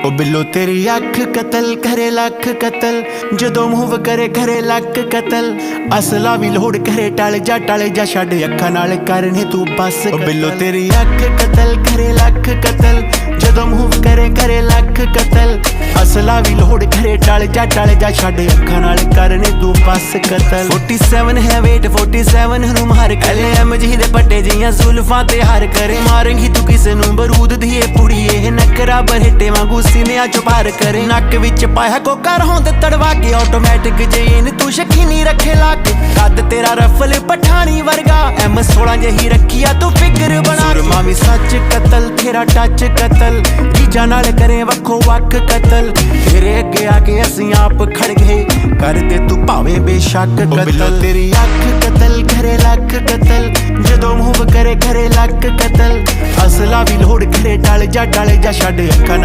ओ बिल्लो तेरी अख कतल करे लख कतल, जदों मूव करे करे लक कतल। असला भी लोड़ करे टल जा छड़ अखा नाल करने तू बस। ओ बिल्लो तेरी अख कतल करे लख कतल, जदों मूव करे करे लख कतल। असला भी लोड़ करे टल जा छड़ अखा नाल करने तू बस कतल। 47 है वेट 47 नू मार कले एमजी दे पट्टे जियां जुल्फां ते हार करे। मारेंगी तू किसे नू बरूद दी पुड़िए नकरा बरहटे वांगू सीने चो पार करे। नक विच पाया कोका होंद तड़वा के ऑटोमैटिक जेन तू शकीनी रखे लाके। कद तेरा रफल पठानी वर्गा M16 जही रखिया तू फिगर बना। मामी सच कतल तेरा टच कतल, जीजा नाल करे वखो वक कतल। तेरे अगे आके असीं आप खड़ गए कर दे तू भावे बेशक कतल। तेरी अख कतल करे लख कतल, जदों मूव करे करे लक कतल। असला भी लोड़ करे टल जा छड़ अखा